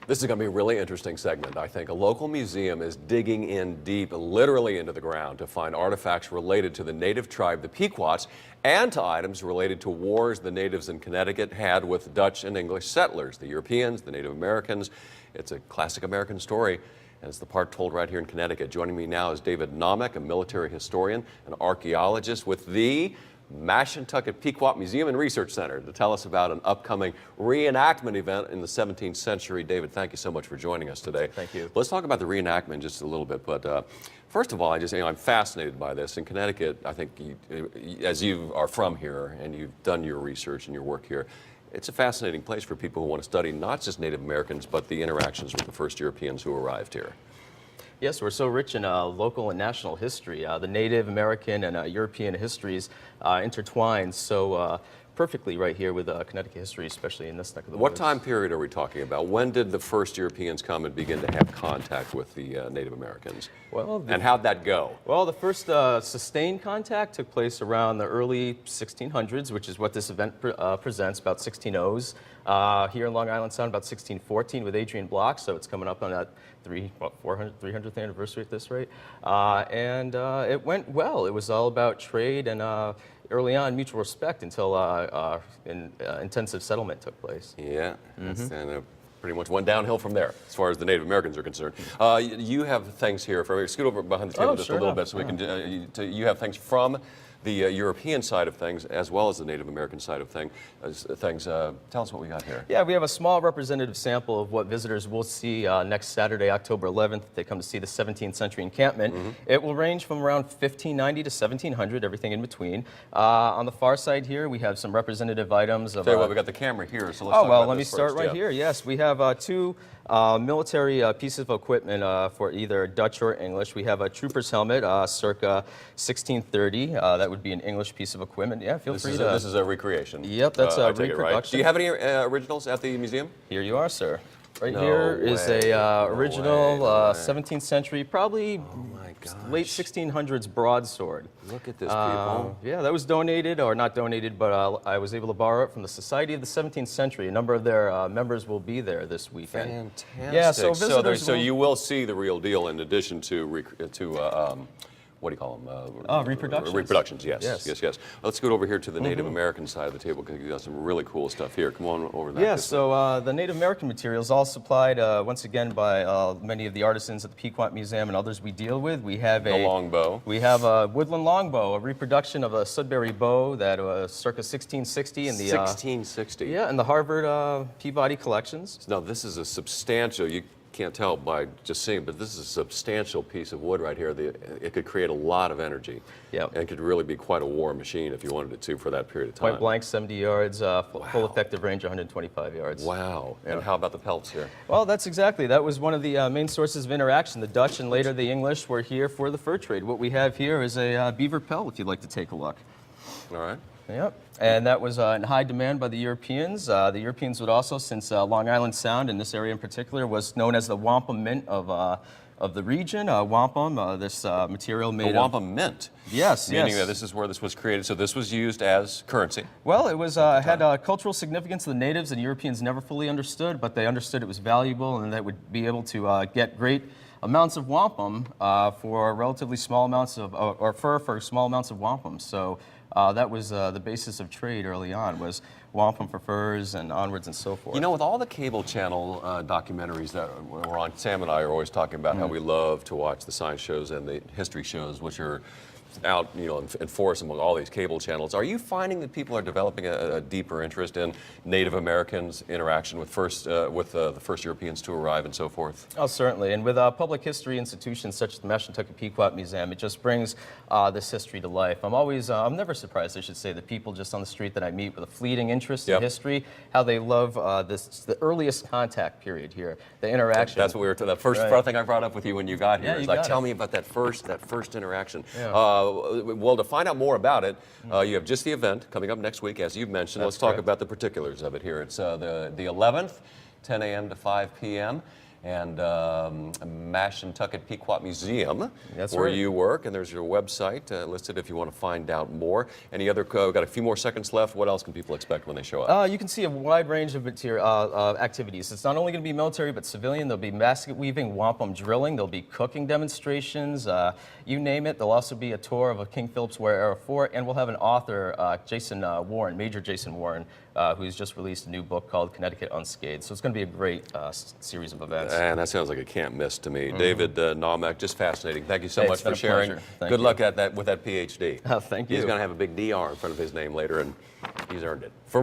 This is going to be a really interesting segment, I think. A local museum is digging in deep, literally into the ground, to find artifacts related to the native tribe, the Pequots, and to items related to wars the natives in Connecticut had with Dutch and English settlers, the Europeans, the Native Americans. It's a classic American story, and it's the part told right here in Connecticut. Joining me now is David Namek, a military historian, an archaeologist with the Mashantucket Pequot Museum and Research Center, to tell us about an upcoming reenactment event in the 17th century. David, thank you so much for joining us today. Thank you. Let's talk about the reenactment just a little bit, but first of all, I'm fascinated by this. In Connecticut, I think, as you are from here and you've done your research and your work here, it's a fascinating place for people who want to study not just Native Americans, but the interactions with the first Europeans who arrived here. Yes, we're so rich in local and national history. The Native American and European histories intertwine so perfectly right here with Connecticut history, especially in this neck of the woods. What time period are we talking about? When did the first Europeans come and begin to have contact with the Native Americans? Well, and how'd that go? Well, the first sustained contact took place around the early 1600s, which is what this event presents, about 1600s. Here in Long Island Sound, about 1614 with Adrian Block, so it's coming up on that 300th anniversary at this rate. And it went well. It was all about trade and early on mutual respect until intensive settlement took place. Yeah, and pretty much went downhill from there as far as the Native Americans are concerned. You have things here, scoot over behind the table just a little bit so we can, you have things from the European side of things as well as the Native American side of things. Tell us what we got here. Yeah, we have a small representative sample of what visitors will see next Saturday, October 11th. They come to see the 17th Century Encampment. It will range from around 1590 to 1700, everything in between. On the far side here, we have some representative items. Tell you what, we got the camera here, so let's talk about let me start right here. Yes, we have two military pieces of equipment for either Dutch or English. We have a trooper's helmet, circa 1630. That would be an English piece of equipment. Yeah, feel free to. This is a recreation. Yep, that's a reproduction. Right. Do you have any originals at the museum? Here you are, sir. Right here is a original 17th century, probably late 1600s broadsword. Look at this, people. Yeah, that was donated, or not donated, but I was able to borrow it from the Society of the 17th Century. A number of their members will be there this weekend. Fantastic. Yeah, so visitors so you will see the real deal in addition to what do you call them? Reproductions. Reproductions, yes. Let's go over here to the Native American side of the table because you got some really cool stuff here. Come on over there. Yeah, so the Native American materials all supplied once again by many of the artisans at the Pequot Museum and others we deal with. We have the longbow. We have a woodland longbow, a reproduction of a Sudbury bow that was circa 1660 in the 1660. Yeah, in the Harvard Peabody collections. Now this is a substantial. You can't tell by just seeing, but this is a substantial piece of wood right here. It could create a lot of energy. Yeah. And it could really be quite a war machine if you wanted it to for that period of time. Point blank, 70 yards, full effective range, 125 yards. Wow. Yeah. And how about the pelts here? Well, that was one of the main sources of interaction. The Dutch and later the English were here for the fur trade. What we have here is a beaver pelt, if you'd like to take a look. All right. Yep, and that was in high demand by the Europeans. The Europeans would also, since Long Island Sound, in this area in particular, was known as the wampum mint of the region. Wampum, this material made the wampum mint. Yes, meaning that this is where this was created. So this was used as currency. Well, it was had cultural significance. The natives and Europeans never fully understood, but they understood it was valuable and that would be able to get great amounts of wampum for relatively small amounts of, or fur for small amounts of wampum. So that was the basis of trade early on, was wampum for furs and onwards and so forth. You know, with all the cable channel documentaries that we're on, Sam and I are always talking about how we love to watch the science shows and the history shows, which are out, in force among all these cable channels. Are you finding that people are developing a deeper interest in Native Americans' interaction with the first Europeans to arrive and so forth? Oh, certainly. And with public history institutions such as the Mashantucket Pequot Museum, it just brings this history to life. I'm never surprised, I should say, that people just on the street that I meet with a fleeting interest in history, how they love the earliest contact period here, the interaction. That's what we were the first thing I brought up with you when you got here. It's like, tell me about that first interaction. Yeah. Well, to find out more about it, you have just the event coming up next week, as you've mentioned. Let's talk about the particulars of it here. It's the 11th, 10 a.m. to 5 p.m. and Mashantucket Pequot Museum, That's where right. you work, and there's your website listed if you want to find out more. Any other, got a few more seconds left. What else can people expect when they show up? You can see a wide range of activities. It's not only going to be military, but civilian. There'll be basket weaving, wampum drilling. There'll be cooking demonstrations. You name it. There'll also be a tour of a King Philip's War era fort, and we'll have an author, Jason Warren, Major Jason Warren, who's just released a new book called Connecticut Unscathed. So it's going to be a great series of events. And that sounds like a can't miss to me. David Naumack, just fascinating. Thank you so Hey, much it's been for a sharing. pleasure. Thank Good you. luck at that with that PhD. Thank you. He's going to have a big DR in front of his name later, and he's earned it. For